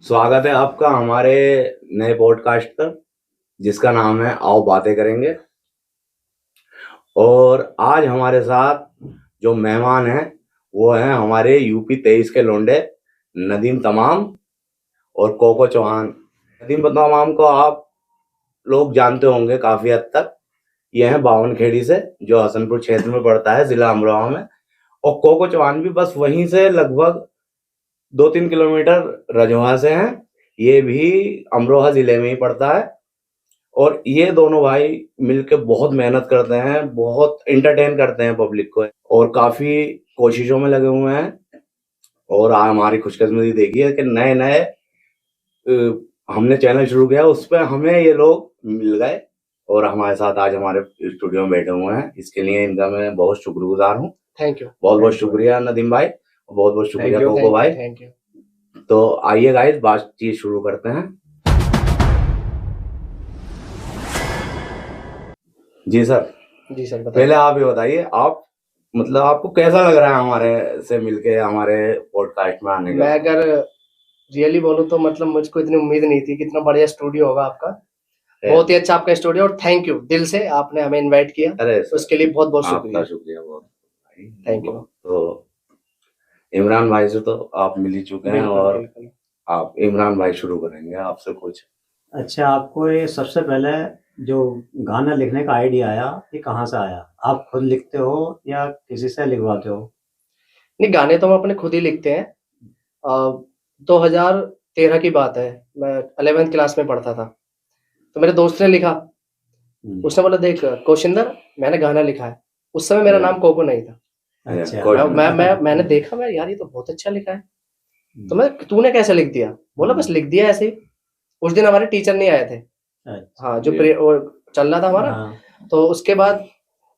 स्वागत है आपका हमारे नए पॉडकास्ट पर, जिसका नाम है आओ बातें करेंगे। और आज हमारे साथ जो मेहमान हैं वो हैं हमारे यूपी 23 के लौंडे नदीम तमाम और कोको चौहान। नदीम तमाम को आप लोग जानते होंगे काफी हद तक। ये हैं बावनखेड़ी से, जो हसनपुर क्षेत्र में पड़ता है, जिला अमरोहा में। और कोको चौहान भी बस वहीं से लगभग 2-3 किलोमीटर रजवा से हैं। ये भी अमरोहा जिले में ही पड़ता है। और ये दोनों भाई मिलके बहुत मेहनत करते हैं, बहुत एंटरटेन करते हैं पब्लिक को, और काफी कोशिशों में लगे हुए हैं। और हमारी खुशकिस्मती देखी है कि नए नए हमने चैनल शुरू किया, उस पर हमें ये लोग मिल गए और हमारे साथ आज हमारे स्टूडियो में बैठे हुए हैं। इसके लिए इनका मैं बहुत शुक्रगुजार हूँ। थैंक यू, बहुत बहुत शुक्रिया नदीम भाई, बहुत बहुत शुक्रिया कोको भाई। Thank you. तो आइए गाइस, बातचीत शुरू करते हैं। जी सर बताइए। पहले आप ये बताइए, आप मतलब आपको कैसा लग रहा है हमारे से मिलके, हमारे पॉडकास्ट में आने का? मैं अगर रियली बोलूं तो मतलब मुझको इतनी उम्मीद नहीं थी कि इतना बढ़िया स्टूडियो होगा आपका। बहुत ही अच्छा आपका स्टूडियो, और थैंक यू दिल से, आपने हमें इनवाइट किया। अरे उसके लिए बहुत बहुत आपका शुक्रिया। शुक्रिया बहुत। Thank you. तो इमरान भाई से तो आप मिल ही चुके हैं, और बिल्कुल। आप इमरान भाई शुरू करेंगे आपसे कुछ। अच्छा, आपको ये सबसे पहले जो गाना लिखने का आइडिया आया, ये कहाँ से आया? आप खुद लिखते हो या किसी से लिखवाते हो? नहीं, गाने तो हम अपने खुद ही लिखते हैं। 2013 की बात है, मैं 11th क्लास में पढ़ता था, तो मेरे दोस्त ने लिखा। उसने बोला, देख कौशिंदर, मैंने गाना लिखा है। उस समय मेरा नाम कोको नहीं था। अच्छा। मैंने देखा, मैं यार ये तो बहुत अच्छा लिखा है। तो मैं, तूने कैसे लिख दिया? बोला बस लिख दिया ऐसे ही। उस दिन हमारे टीचर नहीं आए थे। अच्छा। हाँ, जो वो चल रहा था हमारा। तो उसके बाद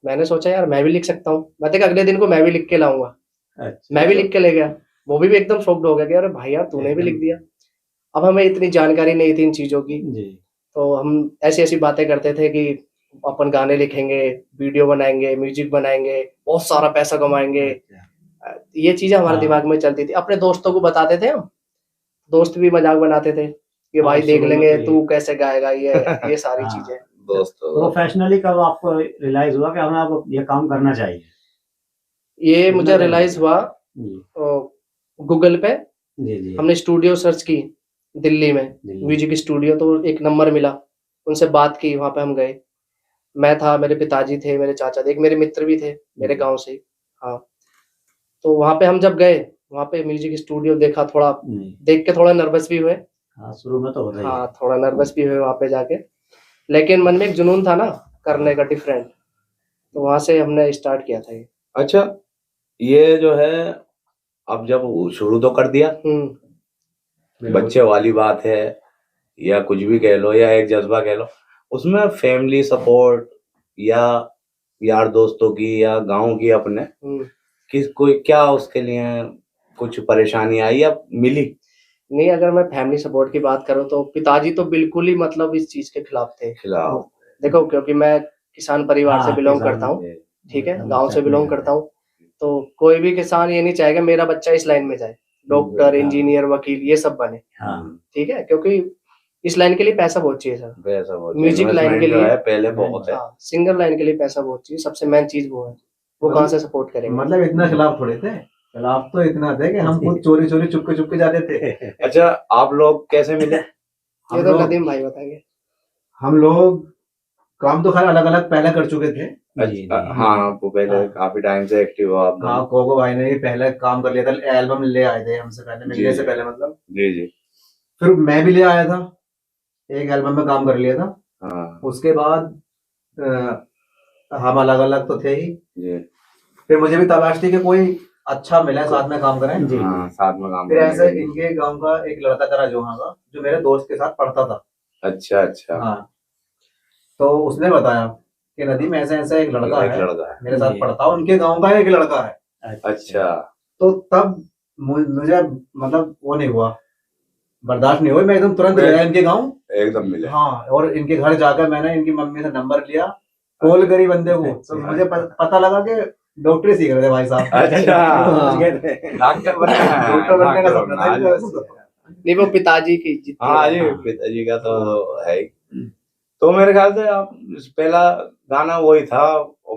मैंने सोचा यार मैं भी लिख सकता हूँ। मैं देखा अगले दिन को मैं भी लिख के लाऊंगा। मैं भी लिख के ले गया। वो भी एकदम शॉक्ड हो गया कि अरे भाई यार तूने भी लिख दिया। अब हमें इतनी जानकारी नहीं थी इन चीजों की, तो हम ऐसी ऐसी बातें करते थे कि अपन गाने लिखेंगे, वीडियो बनाएंगे, म्यूजिक बनाएंगे, बहुत सारा पैसा कमाएंगे। ये चीजें हमारे दिमाग में चलती थी। अपने दोस्तों को बताते थे हम, दोस्त भी मजाक बनाते थे कि भाई देख लेंगे तू कैसे गाएगा, ये सारी चीजें। दोस्तों प्रोफेशनली कब आपको रियलाइज हुआ कि हमें अब ये काम करना चाहिए? ये मुझे रियलाइज हुआ गूगल पे। हमने स्टूडियो सर्च की दिल्ली में, म्यूजिक स्टूडियो, तो एक नंबर मिला। उनसे बात की, वहां पे हम गए। मैं था, मेरे पिताजी थे, मेरे चाचा थे, एक मेरे मित्र भी थे मेरे गांव से। हाँ, तो वहां पे हम जब गए, वहां पे म्यूजिक स्टूडियो देखा, थोड़ा देख के थोड़ा नर्वस भी हुए। शुरू में तो होता ही है। हाँ, थोड़ा नर्वस भी हुए वहां पे जाके, लेकिन मन में एक जुनून था ना करने का डिफरेंट, तो वहां से हमने स्टार्ट किया था ये। अच्छा, ये जो है अब जब शुरू तो कर दिया, बच्चे वाली बात है या कुछ भी कह लो, या एक जज्बा कह लो, उसमें फैमिली सपोर्ट या यार दोस्तों की या गांव की अपने किस कोई क्या उसके लिए कुछ परेशानी आई या मिली? नहीं, अगर मैं फैमिली सपोर्ट की बात करूं तो पिताजी तो बिल्कुल ही मतलब इस चीज के खिलाफ थे। देखो, क्योंकि मैं किसान परिवार से बिलोंग करता हूँ, ठीक है, गांव से बिलोंग करता हूँ। तो कोई भी किसान ये नहीं चाहेगा मेरा बच्चा इस लाइन में जाए, डॉक्टर, इंजीनियर, वकील, ये सब बने। ठीक है, क्योंकि इस लाइन के लिए पैसा बहुत चाहिए सर। म्यूजिक लाइन के लिए पहले बहुत है। सिंगर लाइन के लिए पैसा बहुत चाहिए, सबसे मेन चीज वो है। वो कहाँ से सपोर्ट करेंगे? मतलब इतना खिलाफ थोड़े थे, खिलाफ तो इतना थे कि हम खुद चोरी चोरी चुपके चुपके जाते थे। अच्छा, आप लोग कैसे मिले? ये तो नदीम भाई बताएंगे। हम लोग काम तो खैर अलग अलग पहले कर चुके थे। हाँ, आपको पहले काफी टाइम से एक्टिव हो आप। हाँ, कोको भाई ने पहले काम कर लिया था, एल्बम ले आए थे हमसे पहले, मिलने से पहले मतलब। जी जी। फिर मैं भी ले आया था, एक एल्बम में काम कर लिया था। हाँ। उसके बाद हम अलग अलग तो थे ही जी। फिर मुझे भी तलाश थी कि कोई अच्छा मिला साथ में काम करें। हाँ, साथ में काम फिर ऐसे इनके गांव का एक लड़का था राजोहा का, जो मेरे दोस्त के साथ पढ़ता था। अच्छा अच्छा। हाँ, तो उसने बताया कि नदीम ऐसे ऐसे एक लड़का है मेरे साथ पढ़ता, उनके गांव का एक लड़का है। अच्छा। तो तब मुझे मतलब वो नहीं हुआ, बर्दाश्त नहीं हुई, मैं एकदम तुरंत गया इनके गांव, एकदम मिले। हाँ, और इनके घर जाकर मैंने इनकी मम्मी से नंबर लिया, कॉल करी बंदे को, तो मुझे पता लगा कि डॉक्टरी सीख रहे थे भाई साहब। अच्छा, डॉक्टर बनने का सपना था। नहीं वो पिताजी की जीत थी। हाँ जी, पिताजी का तो है ही। तो मेरे ख्याल से आप पहला गाना वही था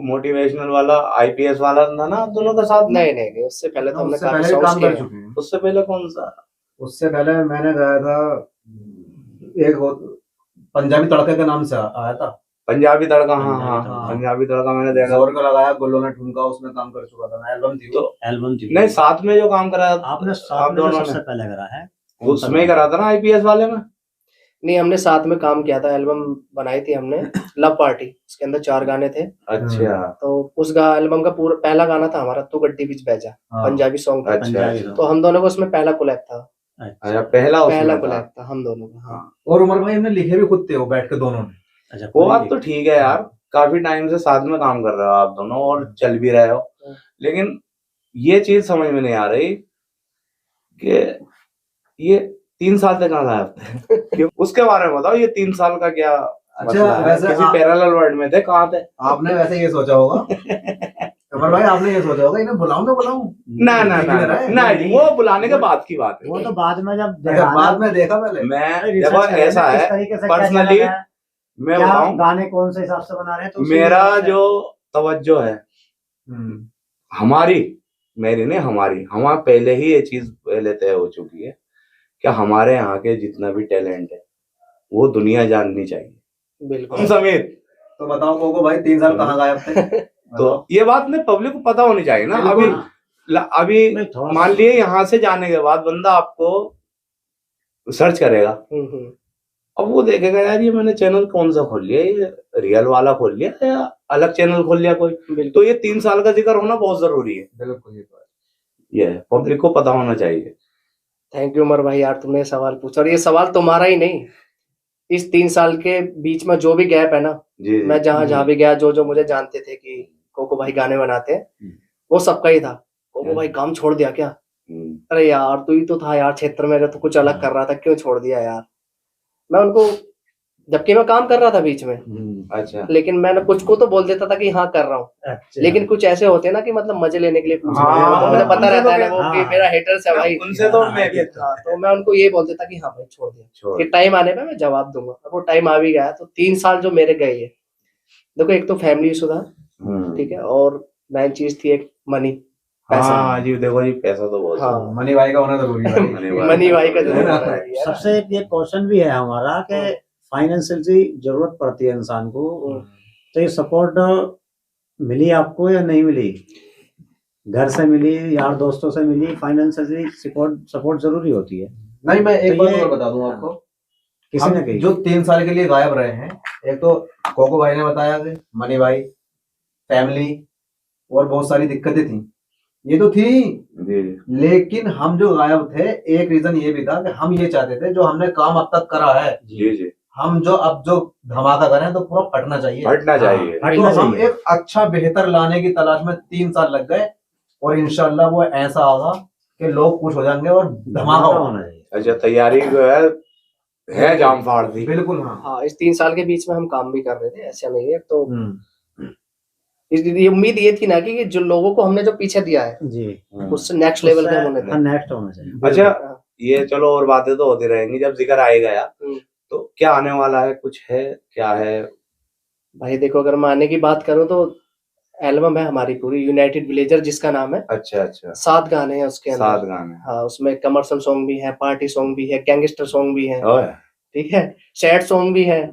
मोटिवेशनल वाला, आईपीएस वाला था ना आप दोनों के साथ में? नहीं उससे पहले तो हमने उससे काफी पहले भी सॉन्ग्स काम किए कर हैं। चुके हैं। उससे पहले कौन सा? उससे पहले मैंने गाया था एक पंजाबी तड़के के नाम से आया था। पंजाबी तड़का, हाँ हाँ पंजाबी हाँ, तड़का। पंजाबी तड़का मैंने देखा। जोर का लगाया गुल्लो ने ठुमका, उसमें काम कर चुका था मैं, एल्बम थी वो। तो एल्बम थी नहीं, साथ में जो काम करा आपने साथ आप में जो दोनों सबसे ने, पहले करा है उसमें ही करा था ना आईपीएस वाले में? नहीं हमने साथ में काम किया था, एल्बम बनाई थी हमने लव पार्टी, उसके अंदर 4 गाने थे। अच्छा तो उस एल्बम का पूरा पहला गाना था हमारा तू गड्डी विच बैजा, हाँ। पंजाबी सॉन्ग था। अच्छा पंजाबी अच्छा। तो हम दोनों को उसमें पहला कोलैब था, अच्छा, पहला पहला उसमें था। कोलैब था हम दोनों का। हाँ और उमर भाई हमने लिखे भी खुद थे वो बैठ के दोनों ने। अच्छा वो बात तो ठीक है यार, काफी टाइम से साथ में काम कर रहे हो आप दोनों और चल भी रहे हो, लेकिन ये चीज समझ में नहीं आ रही कि ये 3 साल तक कहाँ गायब थे? कि उसके बारे में बताओ, ये 3 साल का क्या मसला है? वैसे किसी पैरेलल वर्ल्ड में थे, कहाँ थे? आपने वैसे ये सोचा होगा उमर भाई, आपने ये सोचा होगा इन्हें बुलाऊं ना बुलाऊं। ना ना देख ना ले रहा है? ना, नहीं, वो बुलाने के बाद की बात वो है। तो बाद में जब अच्छा, देखा बाद में देखा पहले। मैं देखो ऐसा है, पर्सनली मैं क्या बताऊं, गाने कौन से हिसाब से बना रहे हैं तो उसी मेरा हिसाब से- जो तवज्जो है हमारी, मेरी नहीं हमारी, हमारा पहले ही ये चीज पहले तय हो चुकी है कि हमारे यहाँ के जितना भी टैलेंट है वो दुनिया जाननी चाहिए। बिल्कुल। हम समेत। तो बताओ कोको भाई 3 साल कहाँ गायब थे? तो ये बात नहीं, पब्लिक को पता होनी चाहिए ना। अभी अभी नहीं, थोड़ा मान सा- लिए यहाँ से जाने के बाद बंदा आपको सर्च करेगा, अब वो देखेगा यार ये मैंने चैनल कौन सा खोल लिया, ये रियल वाला खोल लिया या अलग चैनल खोल लिया कोई। तो ये 3 साल का जिक्र होना बहुत जरूरी है, बिल्कुल ये तो है। ये पब्लिक को पता होना चाहिए। थैंक यू उमर भाई यार, तुमने ये सवाल पूछा, और ये सवाल तुम्हारा ही नहीं, इस 3 साल के बीच में जो भी गैप है ना, जी मैं जहाँ भी गया, जो मुझे जानते थे कि कोको भाई गाने बनाते हैं, वो सबका ही था। कोको भाई काम छोड़ दिया क्या? अरे यार तू ही तो था यार क्षेत्र में, तो कुछ अलग कर रहा था, क्यों छोड़ दिया यार? मैं उनको, जबकि मैं काम कर रहा था बीच में, अच्छा, लेकिन मैंने कुछ को तो बोल देता था कि हाँ कर रहा हूँ, अच्छा। लेकिन कुछ ऐसे होते हैं ना कि मतलब मजे लेने के लिए पूछ रहे हैं, हाँ, तो मुझे पता उनसे रहता तो है ना वो कि हाँ। मेरा हेटर्स है भाई, उनसे तो मैं भी हाँ, तो मैं उनको ये बोल देता कि हाँ भाई छोड़ दिया, छोड़। कि टाइम आने पे मैं जवाब दूंगा। अब वो टाइम आ भी गया, तो 3 साल जो मेरे गए है, देखो एक तो फैमिली इशू था, ठीक है, और मेन चीज थी एक मनी, पैसा। हाँ जी, देखो जी पैसा तो बहुत हाँ, है। मनी भाई का होना जरूरी है भाई। मनी भाई का जो है ना। है ना। सबसे ये क्वेश्चन भी है हमारा कि फाइनेंशियल की जरूरत पड़ती है इंसान को, तो ये सपोर्ट मिली आपको या नहीं मिली? घर से मिली, यार दोस्तों से मिली? फाइनेंशियली सपोर्ट जरूरी होती है। नहीं, मैं एक तो बात ये- और बता दूं आपको, किसी हम ने कही जो 3 साल के लिए गायब रहे हैं, एक तो कोको भाई ने बताया कि मनी भाई, फैमिली और बहुत सारी दिक्कतें थी, ये तो थी, जी लेकिन हम जो गायब थे एक रीजन ये भी था कि हम ये चाहते थे जो हमने काम अब तक करा है, जी जी, हम जो अब जो धमाका करें तो पूरा फटना चाहिए। हटना चाहिए। हाँ, तो हटना हम चाहिए। एक अच्छा बेहतर लाने की तलाश में 3 साल लग गए, और इंशाल्लाह वो ऐसा होगा कि लोग खुश हो जाएंगे और धमाका होगा। होना चाहिए। अच्छा, तैयारी जो है जाम फाड़ दी। बिल्कुल हाँ। हाँ, इस 3 साल के बीच में हम काम भी कर रहे थे, ऐसा नहीं है। तो हम्म, ये उम्मीद ये थी ना कि जो लोगों को हमने जो पीछे दिया है, जी, उससे नेक्स्ट लेवल पे होने हाँ, नेक्स्ट होना चाहिए। अच्छा, ये चलो और बातें तो होती रहेंगी, जब जिक्र आए गया तो क्या आने वाला है, कुछ है, क्या है? भाई देखो, अगर मैं आने की बात करूं तो एल्बम है हमारी पूरी, यूनाइटेड विलेजर जिसका नाम है। अच्छा अच्छा, 7 गाने हैं उसके 7 अंदर। गाने। हाँ, उसमें कमर्शियल सॉन्ग भी है, पार्टी सॉन्ग भी है, गैंगस्टर सॉन्ग भी है, ओए, ठीक है, सैड सॉन्ग भी है,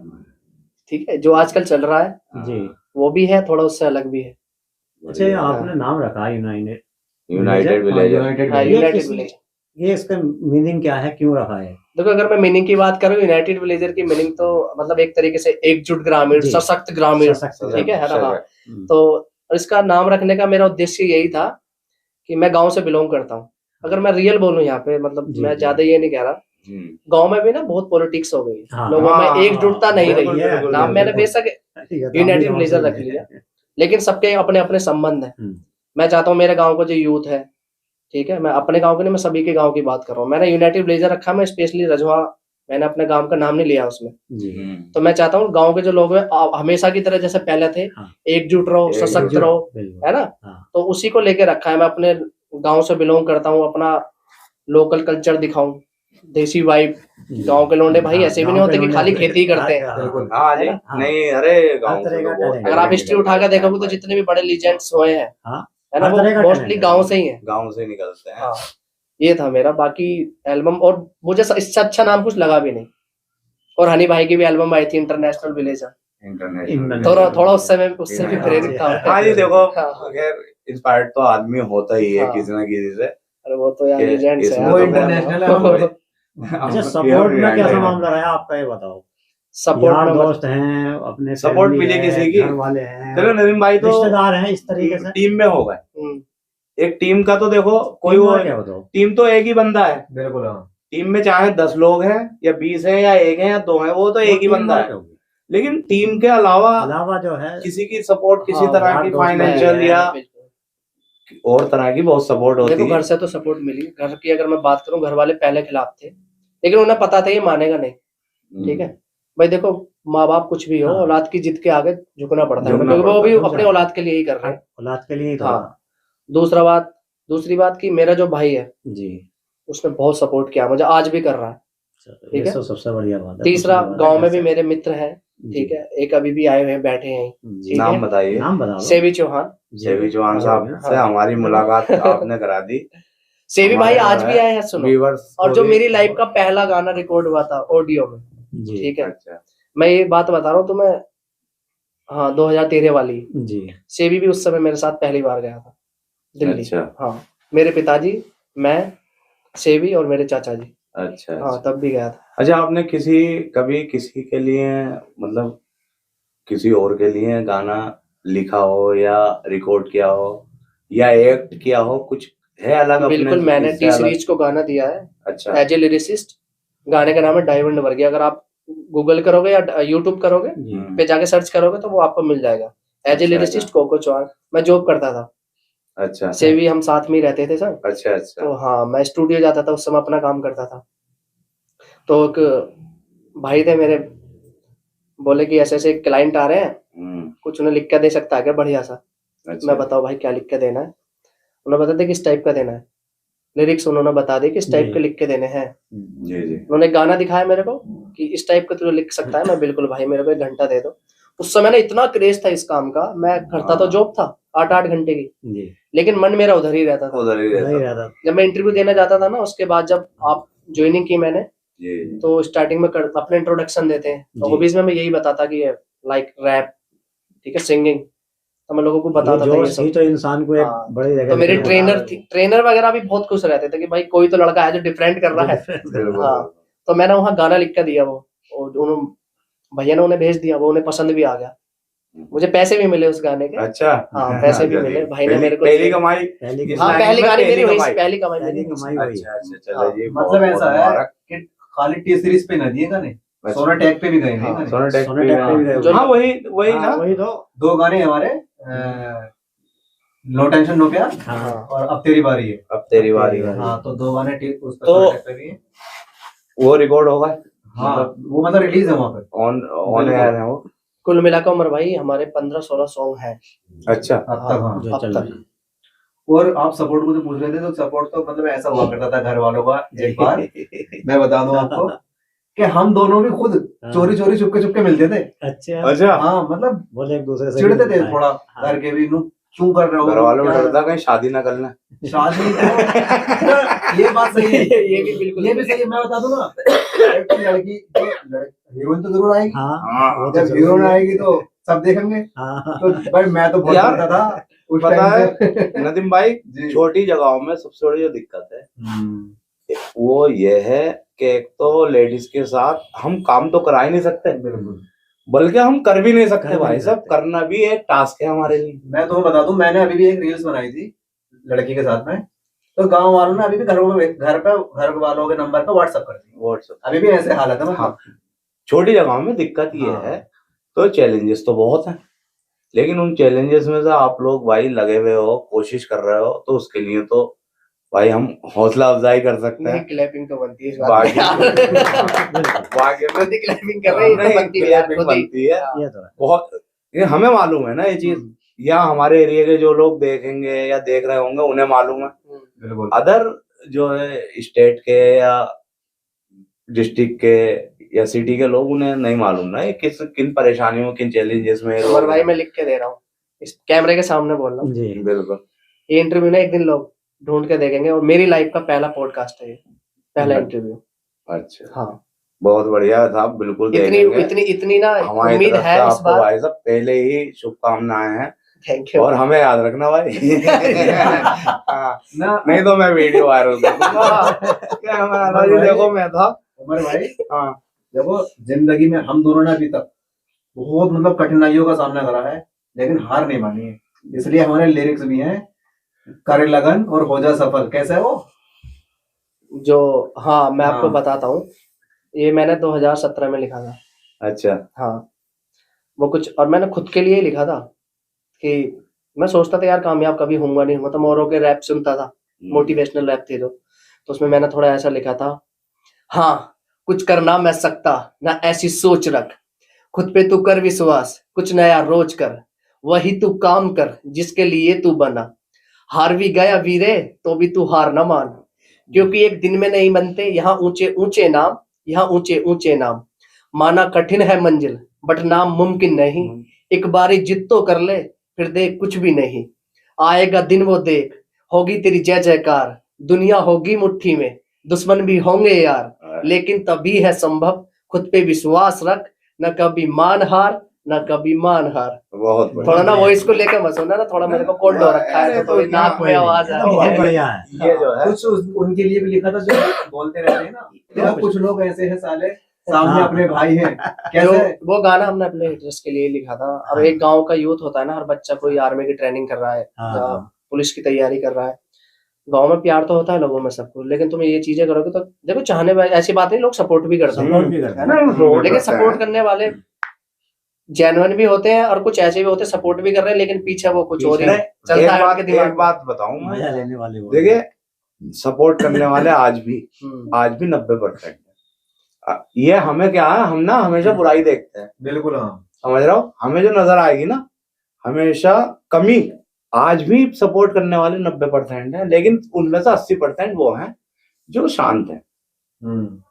ठीक है, जो आजकल चल रहा है जी, वो भी है, थोड़ा उससे अलग भी है। अच्छा, ये आपने नाम रखा यूनाइटेड यूनाइटेड विलेजर। यूनाइटेड हाँ, ये यूनाइटेड किस- विलेजर। ये इसका मीनिंग क्या है, क्यों रखा है? देखो, अगर मैं मीनिंग की बात करूं, यूनाइटेड विलेजर की मीनिंग तो मतलब एक तरीके से एकजुट ग्रामीण, जी। सशक्त ग्रामीण, सशक्त ठीक है ना। हाँ, हम्म, तो इसका नाम रखने का मेरा उद्देश्य यही था कि मैं गांव से बिलोंग करता हूँ। अगर मैं रियल बोलूं यहाँ पे, मतलब जी, मैं जी। ज्यादा ये नहीं कह रहा, गांव में भी ना बहुत पॉलिटिक्स हो गई, हाँ। लोगों हाँ, में एकजुटता नहीं बिल्कुल, रही है। बिल्कुल, नाम मैंने बिल्कुल। बेशक ठीक है, तो यूनाइटेड हम भी विलेजर गाँव रख से लिया, लेकिन सबके अपने अपने संबंध है। हम्म। मैं चाहता हूँ मेरे गांव का जो यूथ है, ठीक है, मैं अपने गांव के नहीं, मैं सभी के गांव की बात कर रहा हूँ। मैंने यूनाइटेड विलेजर रखा, मैं स्पेशली रजवा, मैंने अपने गांव का नाम नहीं लिया उसमें। जी, तो मैं चाहता हूँ गांव के जो लोग हैं हमेशा की तरह जैसे पहले थे, हाँ। एकजुट रहो, एकजुट सशक्त रहो, बिल्कुल। है ना। हाँ। तो उसी को लेके रखा है। मैं अपने गांव से बिलोंग करता हूँ, अपना लोकल कल्चर दिखाऊं, देसी वाइब, गांव के लौंडे भाई ऐसे भी नहीं होते कि खाली खेती ही करते हैं। बिल्कुल। हाँ जी, है ना? नहीं अरे गाँव हर तरह से का तो बहुत talent। अगर आप हिस्ट्री उठा कर देखोगे तो जितने भी बड़े लीजेंड्स हुए हैं, हाँ, है ना, हर वो तरह का मोस्टली talent है। गांव से ही है। गाँव से निकलते हैं। हाँ, ये था मेरा। बाकी एल्बम, और मुझे इससे अच्छा नाम कुछ लगा भी नहीं। और हनी भाई की भी एल्बम आई थी, इंटरनेशनल विलेजर, इंटरनेशनल थोड़ा उससे भी प्रेरित था। हाँ जी, देखो हाँ। खैर इंस्पायर्ड तो आदमी होता ही है हाँ। किसी ना किसी से। अरे वो तो यार कि लीजेंड्स है इसमें यार। वो तो इंटरनेशनल है, हम अच्छा, सपोर्ट में कैसा मामला रहा आपका, ये बताओ। सपोर्ट यार में दोस्त हैं, अपने सपोर्ट family मिली है, किसी की? घर वाले हैं, चलो नदीम भाई तो रिश्तेदार हैं, इस तरीके से टीम में हो गए। हम्म, एक टीम का तो देखो कोई टीम वो वर्क है वो तो। टीम तो एक ही बंदा है। बिल्कुल। हाँ, टीम में चाहे 10 लोग हैं या 20 हैं या 1 है या 2 हैं, वो तो एक ही टीम बंदा वर्क है। होगी। लेकिन टीम के अलावा अलावा जो है किसी की सपोर्ट, किसी हाँ, तरह यार की दोस्त फाइनेंशियल है, या बिल्कुल। और तरह की बहुत सपोर्ट होती देखो है। घर से तो सपोर्ट मिली। घर की अगर मैं बात करूं, घर वाले पहले खिलाफ थे, लेकिन उन्हें पता था ये मानेगा नहीं। ठीक है भाई, देखो माँ बाप कुछ भी हो, हाँ। औलाद की जिद के आगे झुकना पड़ता है, झुकना क्योंकि वो भी पड़ता है। अपने औलाद के लिए ही कर रहे हैं। औलाद के लिए ही तो। हाँ। दूसरी बात कि मेरा जो भाई है जी, उसने बहुत सपोर्ट किया मुझे, आज भी कर रहा है। चलो, ठीक ये है। तो सबसे बढ़िया बात है। तीसरा, खुशी की बात है, गांव घर में भी से। मेरे मित्र हैं। ठीक है, एक अभी भी आए हुए हैं, बैठे हैं। जी, ठीक नाम है। बताइए। नाम बता दो। सेवी चौहान। सेवी चौहान साहब से हाँ। हमारी मुलाकात आपने करा दी। सेवी भाई हमारे आज भी आए हैं, सुनो। व्यूअर्स और को जो भी- मेरी लाइफ का पहला गाना रिकॉर्ड हुआ था ऑडियो में। जी, ठीक है, अच्छा मैं ये बात बता रहा हूँ तुम्हें। हाँ, 2013 वाली। जी, सेवी भी उस समय मेरे साथ पहली बार गया था दिल्ली। अच्छा हाँ, मेरे पिताजी, मैं, सेवी और मेरे चाचा जी। अच्छा हाँ, अच्छा। तब भी गया था। अच्छा, आपने कभी किसी के लिए, मतलब किसी और के लिए गाना लिखा हो या रिकॉर्ड किया हो या एक्ट किया हो, कुछ है अलग अपने बिल्कुल, मैंने इससे टी अलग? सीरीज को गाना दिया है अच्छा एज ए लिरिसिस्ट। गाने का नाम है डायमंड वर्गी। अगर आप गूगल करोगे या यूट्यूब करोगे जी, पे जाके सर्च करोगे तो वो आपको मिल जाएगा। एज ए अच्छा, लिरिसिस्ट कोको चौहान। मैं जॉब करता था, अच्छा सेवी हम साथ में ही रहते थे सर। अच्छा अच्छा तो हाँ, मैं स्टूडियो जाता था, उस समय अपना काम करता था। तो एक भाई थे मेरे, बोले कि ऐसे ऐसे क्लाइंट आ रहे हैं, कुछ उन्हें लिख के दे सकता है क्या बढ़िया सा। अच्छा मैं बताओ भाई क्या लिख के देना है। उन्होंने बता दिया किस टाइप का देना है। लिरिक्स उन्होंने बता दी किस टाइप जी। के लिख के देने हैं। जी जी उन्होंने गाना दिखाया मेरे को कि इस टाइप का तू लिख सकता है। मैं बिल्कुल भाई, मेरे को 1 घंटा दे दो। उस समय ना इतना क्रेज था इस काम का, मैं करता तो जॉब था 8-8 घंटे की, जी, लेकिन मन मेरा उधर ही रहता था। उधर ही नहीं रहता रहता। जब मैं इंटरव्यू देने जाता था ना, उसके बाद जब आप ज्वाइनिंग की मैंने, जी तो स्टार्टिंग में अपने इंट्रोडक्शन देते हैं, तो जी। हॉबीज में मैं यही बताता कि लाइक रैप, ठीक है, सिंगिंग, तो मैं लोगों को ये बताता था ये जोश ही सब। तो इंसान को एक हाँ, बड़ी जगह तो मेरे लेके ट्रेनर वगैरह भी बहुत खुश रहते थे कि भाई कोई तो लड़का है जो डिफरेंट कर रहा है। बिल्कुल हाँ, तो मैंने वहाँ गाना लिख कर दिया, वो भैया ने उन्हें भेज दिया, वो उन्हें पसंद भी आ गया। मुझे पैसे भी मिले उस गाने के। अच्छा हाँ, पैसे भी मिले, भाई ने मेरे को पहली दिए। कमाई पहली इस हाँ, लाइन पहली में गाड़ी मेरी पहली वही, कमाई। पहली कमाई पहली मेरी कमाई वही। अच्छा अच्छा हाँ, चलो जी, मतलब बहुत ऐसा है मुबारक। कि खाली टी सीरीज पे न दिए गाने, सोना टैग पे भी गए हैं हाँ, गाने। सोनाटेक सोनाटेक पे भी गए जो- हाँ वही हाँ, ना वही तो। 2 गाने हमारे, नो टेंशन नो प्यार हाँ, और अब तेरी बारी है। अब तेरी बारी है। हाँ, तो 2 गाने उस पर तो- सोना टैग पे भी हैं। वो रिकॉर्ड होगा हाँ, वो मतलब रिलीज है वहाँ पे। ऑन एयर है वो। कुल मिलाकर उमर भाई हमारे 15-16 सॉन्ग हैं अच्छा अब तक। हाँ, जो अब चल तक। रही है। और आप सपोर्ट मुझे पूछ रहे थे, तो सपोर्ट तो मतलब ऐसा हुआ करता था घर वालों का। एक बार मैं बता दूं आपको कि हम दोनों भी खुद चोरी चोरी चुपके चुपके मिलते थे। अच्छा, अच्छा, हाँ, मतलब बोले एक दूसरे से चिढ़ते थे हाँ। थोड़ा, हाँ। घर के भी, "नू क्यों कर रहे हो, घर वालों में क्या?" डरता कहीं शादी ना करना। शादी तो ये बात सही है। ये भी बिल्कुल ये भी सही है। मैं बता दूं ना, एक तो लड़की हीरोइन तो जरूर आएगी। हाँ, वो तो जब जरूरी हीरोइन है। आएगी तो सब देखेंगे। हाँ, तो भाई मैं तो बहुत यार, डरता था उस पता टाइम है पे। नदीम भाई, जी। छोटी जगहों में सबसे बड़ी जो दिक्कत है वो ये है कि एक तो लेडीज के साथ हम काम तो करा ही नहीं सकते, बिल्कुल। बल्कि हम कर भी नहीं कर सकते भी भाई नहीं साहब। सकते। करना भी एक टास्क है हमारे लिए। मैं तुम्हें बता दूं, मैंने अभी भी एक रील्स बनाई थी लड़की के साथ में, तो गांव वालों ने अभी भी घर वालों के नंबर पे व्हाट्सएप कर दी। व्हाट्सएप अभी भी ऐसे हालत है मतलब। हाँ, छोटी जगहों में दिक्कत ये हाँ। है। तो चैलेंजेस तो बहुत हैं, लेकिन उन चैलेंजेस में से आप लोग भाई लगे हुए हो, कोशिश कर रहे हो, तो उसके लिए तो भाई हम हौसला अफजाई कर सकते नहीं, हैं। क्लैपिंग तो बनती है इस बात बाकी बिल्कुल, बाकी में खुद ही क्लैपिंग कर रही है, नहीं, तो बनती है यार, clapping खुद ही। बनती है हाँ। ये तो है। बहुत। ये हमें मालूम है ना ये चीज, या हमारे एरिया के जो लोग देखेंगे या देख रहे होंगे उन्हें मालूम है। बिल्कुल। अदर जो है स्टेट के या डिस्ट्रिक्ट के या सिटी के लोग, उन्हें नहीं मालूम ना ये किन परेशानियों, किन चैलेंजेस में उमर भाई मैं लिख के दे रहा हूँ, इस कैमरे के सामने बोल रहा हूँ। जी बिल्कुल। ये इंटरव्यू ना एक दिन लोग ढूंढ के देखेंगे, और मेरी लाइफ का पहला पॉडकास्ट है ये, पहला इंटरव्यू। अच्छा, हाँ, बहुत बढ़िया साहब, बिल्कुल इतनी देखेंगे। इतनी इतनी ना हमारी उम्मीद तरफ से है इस आपको बार। भाई साहब पहले ही शुभकामनाएं हैं, थैंक यू। और हमें याद रखना भाई। हाँ, ना नहीं तो मैं वीडियो वायरल कर दूंगा। क्या हमारा जी देखो मैं था। उमर भाई, हाँ देखो जिंदगी में हम दोनों ने अभी तक बहुत मतलब कठिनाइयों का सामना करा है, लेकिन हार नहीं मानी है। इसलिए हमारे लिरिक्स भी हैं, करे लगन और हो जा सफल। कैसा है वो? जो हाँ मैं आपको हाँ। बताता हूँ, ये मैंने 2017 में लिखा था। अच्छा, हाँ, वो कुछ, और मैंने खुद के लिए ही लिखा था कि मैं सोचता था यार कामयाब कभी होऊंगा नहीं, मतलब औरों के रैप सुनता था, मोटिवेशनल रैप थे तो उसमें मैंने थोड़ा ऐसा लिखा था, हाँ कुछ करना मैं सकता ना, ऐसी सोच रख, खुद पे तू कर विश्वास, कुछ नया रोज कर, वही तू काम कर जिसके लिए तू बना, हार भी गया वीरे तो भी तू हार न मान, क्योंकि एक दिन में नहीं बनते यहाँ ऊंचे ऊंचे नाम, यहाँ ऊंचे ऊंचे नाम, माना कठिन है मंजिल बट नाम मुमकिन नहीं, एक बारी जिद तो कर ले फिर देख कुछ भी नहीं, आएगा दिन वो देख, होगी तेरी जय जयकार, दुनिया होगी मुट्ठी में, दुश्मन भी होंगे यार, लेकिन तभी है संभव, खुद पे विश्वास रख, न कभी मान हार, न कभी मान हार। बहुत बढ़िया। थोड़ा ना वॉइस को लेकर मत सुनना ना, थोड़ा मेरे को कोल्ड हो रखा है तो थोड़ी नाक में आवाज आ रही बहुत है। बढ़िया है। ये जो है कुछ उनके लिए भी लिखा था जो बोलते रहते हैं ना, तो कुछ लोग ऐसे हैं साले, सामने हाँ। अपने भाई हैं। जो कैसे? वो गाना हमने अपने हिटर्स के लिए लिखा था। अब एक गांव का यूथ होता है ना, हर बच्चा कोई आर्मी की ट्रेनिंग कर रहा है हाँ। या पुलिस की तैयारी कर रहा है, गांव में प्यार तो होता है लोगों में सबको, लेकिन तुम ये चीजें करोगे तो देखो चाहने वाले, ऐसी बात नहीं, लोग सपोर्ट भी करते सपोर्ट हैं भी करते है हैं। ना, लेकिन सपोर्ट करने वाले जेन्युइन भी होते हैं, और कुछ ऐसे भी होते हैं सपोर्ट भी कर रहे हैं लेकिन पीछे वो कुछ और ही नहीं, चलता है उनके दिमाग एक में। बात बताऊं मैं, मजा लेने वाले वो। देखिए सपोर्ट करने वाले आज भी हम्म। 90% है। ये हमें क्या है, हम ना हमेशा बुराई देखते हैं, बिल्कुल हाँ। समझ रहा हो, हमें जो नजर आएगी ना हमेशा कमी, आज भी सपोर्ट करने वाले 90% है, लेकिन उनमें से 80% वो हैं जो शांत हैं